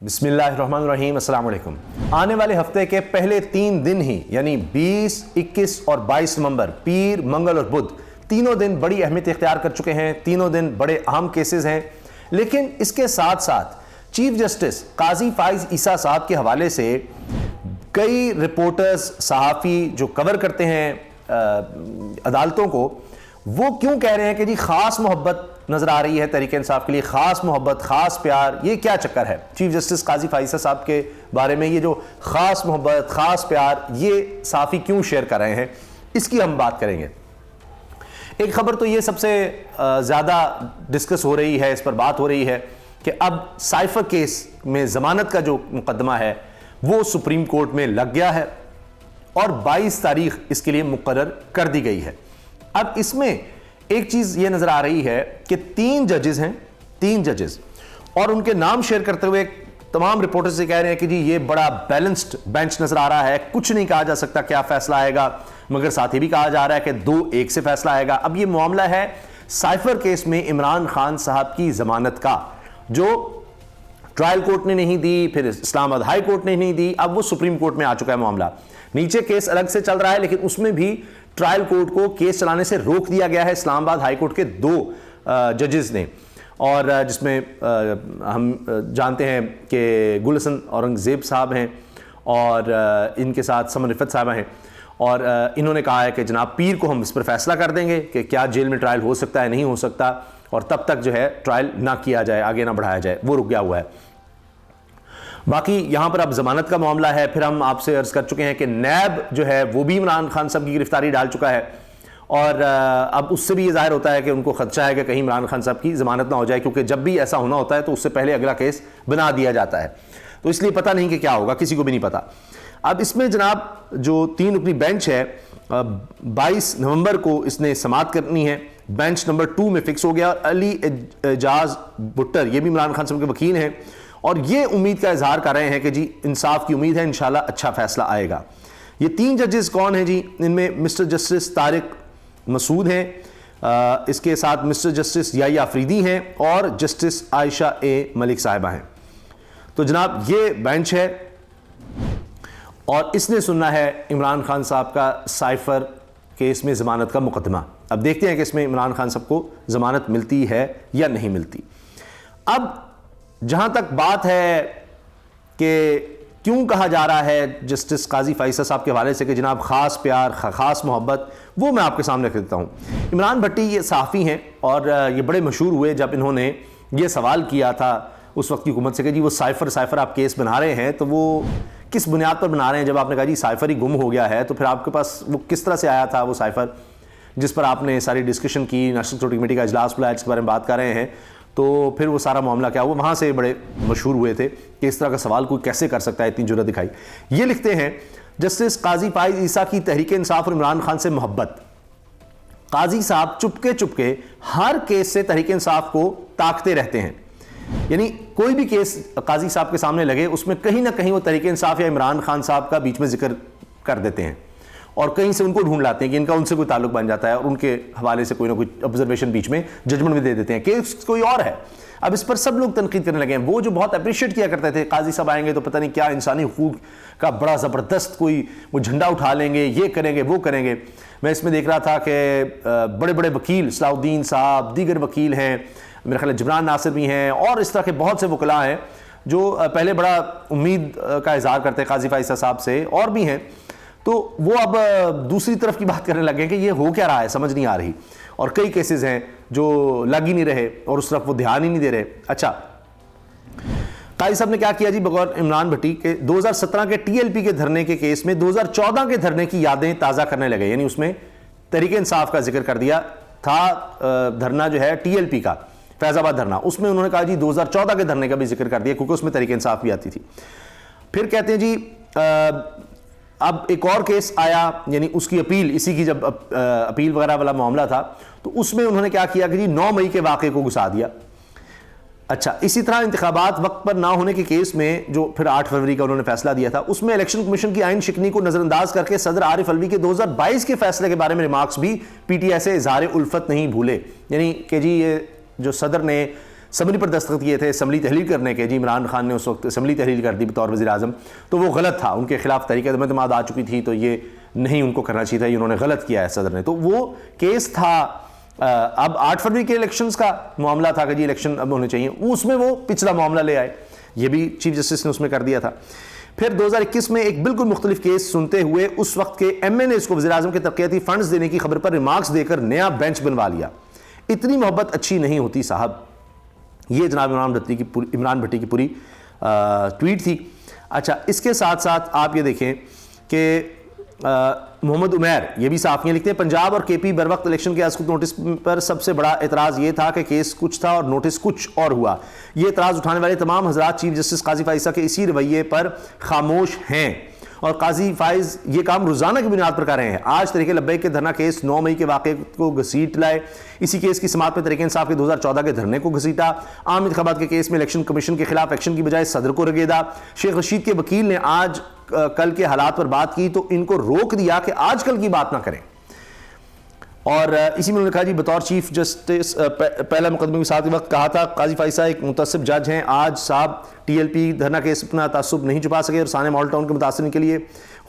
बिस्मिल्लाहिर्रहमानिर्रहीम, अस्सलाम वालेकुम। आने वाले हफ्ते के पहले 3 दिन ही यानी 20, 21 और 22 नवंबर पीर, मंगल और बुध तीनों दिन बड़ी अहमियत इख्तियार कर चुके हैं। तीनों दिन बड़े अहम केसेस हैं, लेकिन इसके साथ साथ चीफ जस्टिस काजी फाइज ईसा साहब के हवाले से कई रिपोर्टर्स, सहाफ़ी जो कवर करते हैं अदालतों को, वो क्यों कह रहे हैं कि जी खास मोहब्बत नजर आ रही है तहरीक इंसाफ के लिए, खास मोहब्बत, खास प्यार, ये क्या चक्कर है चीफ जस्टिस काजी फाइज़ साहब के बारे में? ये जो खास मोहब्बत, खास प्यार, ये साफ़ी क्यों शेयर कर रहे हैं, इसकी हम बात करेंगे। एक खबर तो ये सबसे ज़्यादा डिस्कस हो रही है, इस पर बात हो रही है कि अब साइफर केस में ज़मानत का जो मुकदमा है वो सुप्रीम कोर्ट में लग गया है और 22 तारीख इसके लिए मुकर्रर कर दी गई है। अब इसमें एक चीज़ ये नज़र आ रही है कि 3 जजेस हैं, 3 जजेस, और उनके नाम शेयर करते हुए तमाम रिपोर्टर्स से कह रहे हैं कि जी ये बड़ा बैलेंस्ड बेंच नज़र आ रहा है, कुछ नहीं कहा जा सकता क्या फैसला आएगा, मगर साथ ही भी कहा जा रहा है कि 2-1 से फैसला आएगा। अब ये मामला है साइफर केस में इमरान खान साहब की ज़मानत का, जो ट्रायल कोर्ट ने नहीं दी, फिर इस्लामाबाद हाई कोर्ट ने नहीं दी, अब वो सुप्रीम कोर्ट में आ चुका है मामला। नीचे केस अलग से चल रहा है, लेकिन उसमें भी ट्रायल कोर्ट को केस चलाने से रोक दिया गया है इस्लामाबाद हाई कोर्ट के 2 जजेस ने, और जिसमें हम जानते हैं कि गुलशन औरंगजेब साहब हैं और इनके साथ समन रिफत साहबा हैं, और इन्होंने कहा है कि जनाब पीर को हम इस पर फैसला कर देंगे कि क्या जेल में ट्रायल हो सकता है, नहीं हो सकता, और तब तक जो है ट्रायल ना किया जाए, आगे ना बढ़ाया जाए, वो रुक गया हुआ है। बाकी यहाँ पर अब जमानत का मामला है। फिर हम आपसे अर्ज कर चुके हैं कि नैब जो है वो भी इमरान खान साहब की गिरफ्तारी डाल चुका है, और अब उससे भी ये जाहिर होता है कि उनको खदशा है कि कहीं इमरान खान साहब की जमानत ना हो जाए, क्योंकि जब भी ऐसा होना होता है तो उससे पहले अगला केस बना दिया जाता है, तो इसलिए पता नहीं कि क्या होगा, किसी को भी नहीं पता। अब इसमें जनाब जो 3 रुकनी बेंच है, 22 नवंबर को इसने समाअत करनी है, बेंच नंबर 2 में फिक्स हो गया। और अली एजाज भुट्टर, ये भी इमरान खान साहब के वकील हैं, और ये उम्मीद का इजहार कर रहे हैं कि जी इंसाफ की उम्मीद है, इंशाल्लाह अच्छा फैसला आएगा। ये 3 जजेस कौन हैं जी? इनमें मिस्टर जस्टिस तारिक मसूद हैं, इसके साथ मिस्टर जस्टिस याया अफरीदी हैं, और जस्टिस आयशा ए मलिक साहिबा हैं। तो जनाब ये बेंच है, और इसने सुनना है इमरान खान साहब का साइफर केस में ज़मानत का मुकदमा। अब देखते हैं कि इसमें इमरान खान साहब को ज़मानत मिलती है या नहीं मिलती। अब जहां तक बात है कि क्यों कहा जा रहा है जस्टिस काजी फाइज़ साहब के हवाले से कि जनाब खास प्यार, खास मोहब्बत, वो मैं आपके सामने रख देता हूं। इमरान भट्टी ये सहाफ़ी हैं, और ये बड़े मशहूर हुए जब इन्होंने ये सवाल किया था उस वक्त की हुकूमत से कि जी वो साइफर आप केस बना रहे हैं, तो वो किस बुनियाद पर बना रहे हैं? जब आपने कहा जी साइफर ही गुम हो गया है, तो फिर आपके पास वो किस तरह से आया था वो साइफर, जिस पर आपने सारी डिस्कशन की, नेशनल सिक्योरिटी कमेटी का इजलास बुलाया, जिसके बारे में बात कर रहे हैं, तो फिर वो सारा मामला क्या हुआ? वहाँ से बड़े मशहूर हुए थे कि इस तरह का सवाल कोई कैसे कर सकता है, इतनी जुर्रत दिखाई। ये लिखते हैं जस्टिस काजी फाइज़ ईसा की तहरीक इंसाफ और इमरान खान से मोहब्बत। काजी साहब चुपके चुपके हर केस से तहरीक इंसाफ को ताकते रहते हैं, यानी कोई भी केस काजी साहब के सामने लगे उसमें कहीं ना कहीं वो तहरीक इंसाफ या इमरान खान साहब का बीच में जिक्र कर देते हैं, और कहीं से उनको ढूंढ लाते हैं कि इनका उनसे कोई ताल्लुक बन जाता है, और उनके हवाले से कोई ना कोई ऑब्जर्वेशन बीच में जजमेंट में दे देते हैं, केस कोई और है। अब इस पर सब लोग तनकीद करने लगे हैं। वो जो बहुत अप्रिशिएट किया करते थे काजी साहब आएंगे तो पता नहीं क्या इंसानी हुकूक का बड़ा ज़बरदस्त कोई वो झंडा उठा लेंगे, ये करेंगे, वो करेंगे। मैं इसमें देख रहा था कि बड़े बड़े वकील, सलाउद्दीन साहब, दीगर वकील हैं, मेरे ख्याल जबरान नासिर भी हैं, और इस तरह के बहुत से वकला हैं जो पहले बड़ा उम्मीद का इजहार करते हैं काजी फाइज़ साहब से, और भी हैं। तो वो अब दूसरी तरफ की बात करने लगे कि ये हो क्या रहा है, समझ नहीं आ रही, और कई केसेस हैं जो लग ही नहीं रहे और उस तरफ वो ध्यान ही नहीं दे रहे। अच्छा, काजी साहब ने क्या किया जी? बगौर इमरान भट्टी के 2017 के TLP के धरने के केस में 2014 के धरने की यादें ताज़ा करने लगे, यानी उसमें तहरीक इंसाफ का जिक्र कर दिया था। धरना जो है TLP का, फैजाबाद धरना, उसमें उन्होंने कहा जी 2014 के धरने का भी जिक्र कर दिया, क्योंकि उसमें तहरीक इंसाफ भी आती थी। फिर कहते हैं जी अब एक और केस आया, यानी उसकी अपील, इसी की जब अपील वगैरह वाला मामला था, तो उसमें उन्होंने क्या किया कि जी 9 मई के वाक़े को घुसा दिया। अच्छा, इसी तरह इंतखाबात वक्त पर ना होने के केस में जो फिर 8 फरवरी का उन्होंने फैसला दिया था, उसमें इलेक्शन कमीशन की आइन शिकनी को नजरअंदाज करके सदर आरिफ अलवी के 2022 के फैसले के बारे में रिमार्क्स भी PTI से इजहार उल्फत नहीं भूले, यानी कि जी ये जो सदर ने असम्बली पर दस्तखत किए थे असम्बली तहलील करने के। जी इमरान खान ने उस वक्त असम्बली तहलील कर दी बतौर वज़ीर-ए-आज़म, तो वो गलत था, उनके खिलाफ तहरीक एतमाद आ चुकी थी, तो ये नहीं उनको करना चाहिए था, उन्होंने गलत किया है सदर ने। तो वो केस था। अब 8 फरवरी के इलेक्शंस का मामला था कि जी इलेक्शन अब होने चाहिए, उसमें वो पिछला मामला ले आए, ये भी चीफ जस्टिस ने उसमें कर दिया था। फिर 2021 में एक बिल्कुल मुख्तलिफ केस सुनते हुए उस वक्त के MNAs को वज़ीर-ए-आज़म के तरक्याती फंड्स देने की खबर पर रिमार्क्स देकर नया बेंच बनवा लिया। इतनी मोहब्बत अच्छी नहीं होती साहब, ये जनाब इमरान भट्टी की पूरी ट्वीट थी। अच्छा, इसके साथ साथ आप ये देखें कि मोहम्मद उमैर ये भी साफ लिखते हैं, पंजाब और KP बर वक्त इलेक्शन के आस्कुत नोटिस पर सबसे बड़ा एतराज़ ये था कि केस कुछ था और नोटिस कुछ और हुआ। ये एतराज़ उठाने वाले तमाम हजरात चीफ जस्टिस काजी फाइज़ के इसी रवैये पर खामोश हैं और काजी फाइज़ ये काम रोज़ाना की बुनियाद पर कर रहे हैं। आज तरीके लब्बैक के धरना केस 9 मई के वाक़े को घसीट लाए। इसी केस की समाअत में तरीके इंसाफ के 2014 के धरने को घसीटा। आम इंतखाबात के केस में इलेक्शन कमीशन के खिलाफ एक्शन की बजाय सदर को रगेदा। शेख रशीद के वकील ने आज कल के हालात पर बात की तो इनको रोक दिया कि आजकल की बात ना करें। और इसी में उन्होंने कहा जी बतौर चीफ जस्टिस पहला मुकदमे के साथ के वक्त कहा था काजी फाइसा एक मुतसिब जज हैं। आज साहब TLP धरना केस अपना तासुब नहीं छुपा सके और साने मॉडल टाउन के मुतासरीन के लिए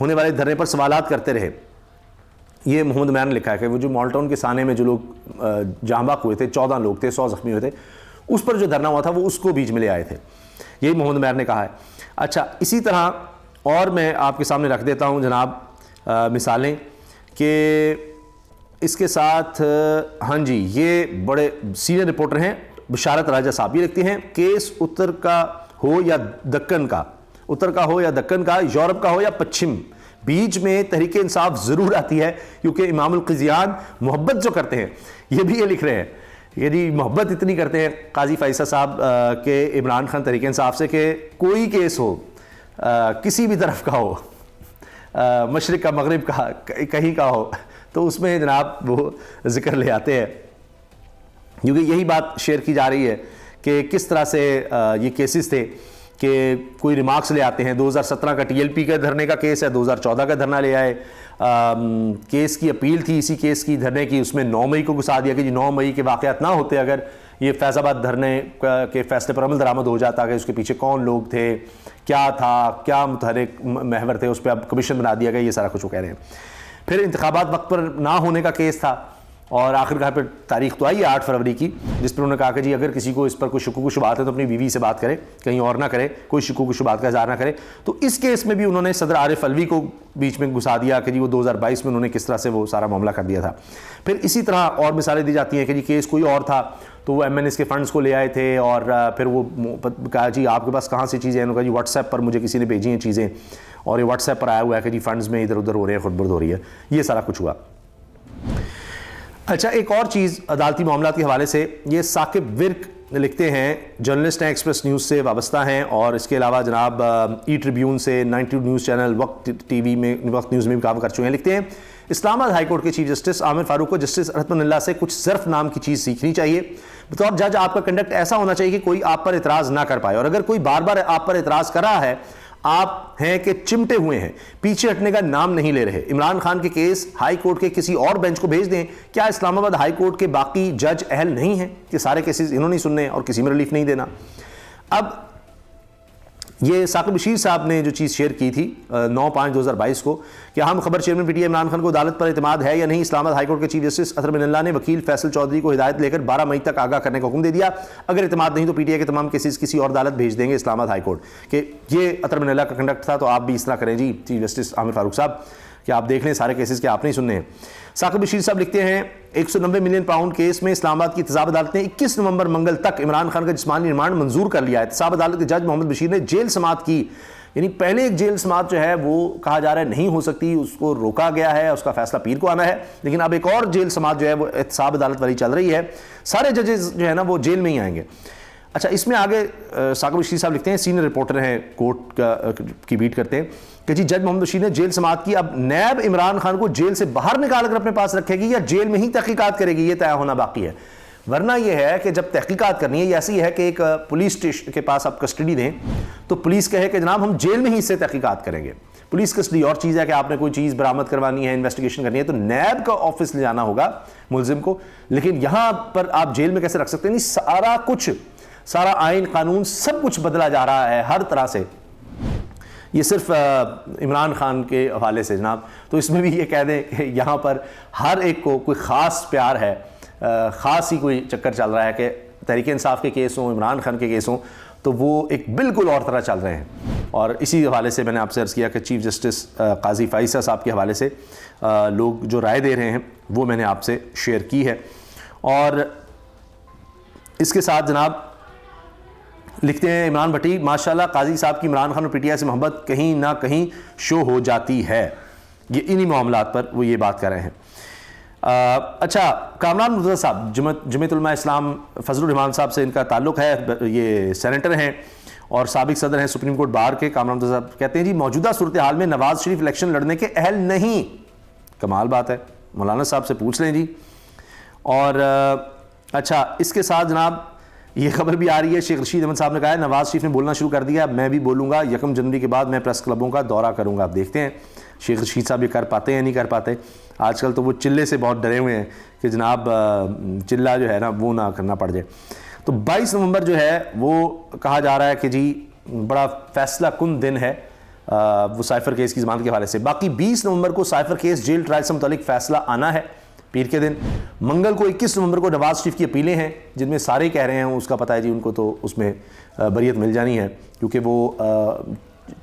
होने वाले धरने पर सवालात करते रहे। ये मोहम्मद उमैर ने लिखा है कि वो जो मॉडल टाउन के साने में जो लोग जहाँबाक हुए थे, 14 लोग थे, 100 जख्मी हुए थे, उस पर जो धरना हुआ था वो उसको बीच में ले आए थे, यही मोहम्मद उमैर ने कहा है। अच्छा, इसी तरह और मैं आपके सामने रख देता हूँ जनाब मिसालें कि इसके साथ हाँ जी, ये बड़े सीनियर रिपोर्टर हैं बिशारत राजा साहब, ये लिखते हैं केस उत्तर का हो या दक्कन का, उत्तर का हो या दक्कन का, यूरोप का हो या पश्चिम, बीच में तहरीक इंसाफ ज़रूर आती है क्योंकि इमामुल क़िज़ियान मोहब्बत जो करते हैं, ये भी ये लिख रहे हैं, यदि मोहब्बत इतनी करते हैं काजी फाइसा साहब के इमरान खान तहरीक इंसाफ से कि कोई केस हो किसी भी तरफ का हो, मशरिक़ का मगरिब का कहीं का हो, तो उसमें जनाब वो जिक्र ले आते हैं, क्योंकि यही बात शेयर की जा रही है कि किस तरह से ये केसेस थे कि कोई रिमार्क्स ले आते हैं। 2017 का TLP का धरने का केस है, 2014 का धरना ले आए, केस की अपील थी इसी केस की धरने की, उसमें 9 मई को घुसा दिया कि जी 9 मई के वाक़यात ना होते अगर ये फैज़ाबाद धरने के फैसले पर अमल दरामद हो जाता कि उसके पीछे कौन लोग थे, क्या था, क्या मुतहरिक महवर थे, उस पर अब कमीशन बना दिया गया, ये सारा कुछ वो कह रहे हैं। फिर इंतखाबात वक्त पर ना होने का केस था और आखिरकार पर तारीख तो आई है 8 फरवरी की, जिस पर उन्होंने कहा कि जी अगर किसी को इस पर कोई शुकूक शुबात है तो अपनी बीवी से बात करे, कहीं और ना करे, कोई शुकूक शुबात का इज़हार ना करे। तो इस केस में भी उन्होंने सदर आरिफ अलवी को बीच में घुसा दिया कि जी वो 2022 में उन्होंने किस तरह से वो सारा मामला कर दिया था। फिर इसी तरह और मिसालें दी जाती हैं कि जी केस कोई और था तो वो MNAs के फंड्स को ले आए थे और फिर वो कहा जी आपके पास कहाँ से चीज़ें हैं, उन्होंने कहा जी व्हाट्सएप पर मुझे किसी ने भेजी हैं चीज़ें और ये व्हाट्सएप पर आया हुआ है कि जी फंड्स में इधर उधर हो रहे हैं, खुरदबुर्द हो रही है, ये सारा कुछ हुआ। अच्छा, एक और चीज़ अदालती मामला के हवाले से, ये साकिब विर्क लिखते हैं, जर्नलिस्ट हैं, एक्सप्रेस न्यूज़ से वाबस्ता हैं और इसके अलावा जनाब ई ट्रिब्यून से, 92 न्यूज़ चैनल, वक्त TV में, वक्त न्यूज़ में भी काम कर चुके हैं। लिखते हैं इस्लामाबाद हाई कोर्ट के चीफ जस्टिस आमिर फारूक को जस्टिस रहमतुल्लाह से कुछ ज़र्फ नाम की चीज़ सीखनी चाहिए। बतौर जज आपका कंडक्ट ऐसा होना चाहिए कि कोई आप पर एतराज़ ना कर पाए, और अगर कोई बार बार आप पर एतराज़ कर रहा है, आप हैं कि चिमटे हुए हैं, पीछे हटने का नाम नहीं ले रहे। इमरान खान के केस हाई कोर्ट के किसी और बेंच को भेज दें। क्या इस्लामाबाद हाई कोर्ट के बाकी जज अहल नहीं हैं कि सारे केसेस इन्होंने ही सुनने और किसी में रिलीफ नहीं देना? अब ये साकिब बशीर साहब ने जो चीज़ शेयर की थी 9/5/2022 को कि हम खबर चेयरमैन PTI इमरान खान को अदालत पर एतमाद है या नहीं, इस्लामाबाद हाई कोर्ट के चीफ जस्टिस अतहर बिन ने वकील फैसल चौधरी को हिदायत लेकर 12 मई तक आगाह करने का हुक्म दे दिया। अगर एतमाद नहीं तो PTI के तमाम केसेस किसी और अदालत भेज देंगे इस्लामाबाद हाई कोर्ट। कि ये अतहर बिन का कंडक्ट था, तो आप भी इस तरह करें जी चीफ जस्टिस आमिर फारूक साहब कि आप देख लें सारे केसेस के आप नहीं सुनने हैं। साकिब बशीर साहब लिखते हैं 190 मिलियन पाउंड केस में इस्लामाबाद की एहतसाब अदालत ने 21 नवंबर मंगल तक इमरान खान का जिस्मानी रिमांड मंजूर कर लिया है। एहतसाब अदालत के जज मोहम्मद बशीर ने जेल समाअत की, यानी पहले एक जेल समाअत जो है वो कहा जा रहा है नहीं हो सकती, उसको रोका गया है, उसका फैसला पीर को आना है, लेकिन अब एक और जेल समाअत जो है वो एहतसाब अदालत वाली चल रही है। सारे जजेस जो है ना वो जेल में ही आएंगे। अच्छा, इसमें आगे साकिब बशीर साहब लिखते हैं, सीनियर रिपोर्टर हैं, कोर्ट की बीट करते हैं कि जी जज मोहम्मद बशीर ने जेल समाअत की, अब नैब इमरान खान को जेल से बाहर निकाल कर अपने पास रखेगी या जेल में ही तहकीकात करेगी, ये तय होना बाकी है। वरना यह है कि जब तहकीकात करनी है, ये ऐसी है कि एक पुलिस स्टेशन के पास आप कस्टडी दें तो पुलिस कहे कि जनाब हम जेल में ही इससे तहकीकात करेंगे। पुलिस कस्टडी और चीज़ है कि आपने कोई चीज़ बरामद करवानी है, इन्वेस्टिगेशन करनी है, तो नैब का ऑफिस ले जाना होगा मुलजिम को, लेकिन यहाँ पर आप जेल में कैसे रख सकते हैं? नहीं, सारा कुछ सारा आइन कानून सब कुछ बदला जा रहा है हर तरह से। ये सिर्फ इमरान खान के हवाले से जनाब, तो इसमें भी ये कह दें कि यहाँ पर हर एक को कोई ख़ास प्यार है, ख़ास ही कोई चक्कर चल रहा है कि तहरीक इंसाफ के केस हों, इमरान खान के केस हों, तो वो एक बिल्कुल और तरह चल रहे हैं। और इसी हवाले से मैंने आपसे अर्ज़ किया कि चीफ़ जस्टिस काजी फ़ाइज़ा साहब के हवाले से लोग जो राय दे रहे हैं वो मैंने आपसे शेयर की है। और इसके साथ जनाब लिखते हैं इमरान भट्टी, माशाल्लाह काजी साहब की इमरान खान और पीटीआई से मोहब्बत कहीं ना कहीं शो हो जाती है। ये इन्हीं मामलात पर वो ये बात कर रहे हैं। अच्छा, कामरान मुर्तज़ा साहब जमीयत उलमा इस्लाम फजलुर रहमान साहब से इनका ताल्लुक़ है, ये सेनेटर हैं और साबिक सदर हैं सुप्रीम कोर्ट बार के। कामरान मुर्तज़ा साहब कहते हैं जी मौजूदा सूरत हाल में नवाज शरीफ इलेक्शन लड़ने के अहल नहीं। कमाल बात है, मौलाना साहब से पूछ लें जी। और अच्छा, इसके साथ जनाब ये खबर भी आ रही है, शेख रशीद अहमद साहब ने कहा है नवाज शरीफ ने बोलना शुरू कर दिया, मैं भी बोलूँगा, 1 जनवरी के बाद मैं प्रेस क्लबों का दौरा करूँगा। आप देखते हैं शेख रशीद साहब ये कर पाते हैं या नहीं कर पाते। आजकल तो वो चिल्ले से बहुत डरे हुए हैं कि जनाब चिल्ला जो है ना वो ना करना पड़ जाए। तो 22 नवंबर जो है वो कहा जा रहा है कि जी बड़ा फैसला कुन दिन है वो साइफर केस की ज़मानत के हवाले से। बाकी 20 नवंबर को साइफर केस जेल ट्रायल से मुतालिक फ़ैसला आना है पीर के दिन। मंगल को 21 नवंबर को नवाज शरीफ की अपीलें हैं जिनमें सारे कह रहे हैं उसका पता है जी उनको तो उसमें बरियत मिल जानी है क्योंकि वो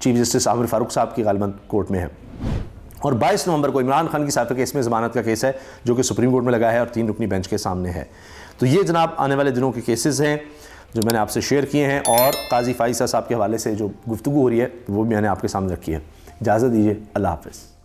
चीफ जस्टिस आमिर फारूक साहब की गालिबन कोर्ट में है। और 22 नवंबर को इमरान खान की साइफर केस में ज़मानत का केस है जो कि सुप्रीम कोर्ट में लगा है और 3 रुकनी बेंच के सामने है। तो ये जनाब आने वाले दिनों के केसेस हैं जो मैंने आपसे शेयर किए हैं और काजी फ़ाइज़ा साहब के हवाले से जो गुफ्तगू हो रही है वो भी मैंने आपके सामने रखी है। इजाज़त दीजिए, अल्लाह हाफ़िज़।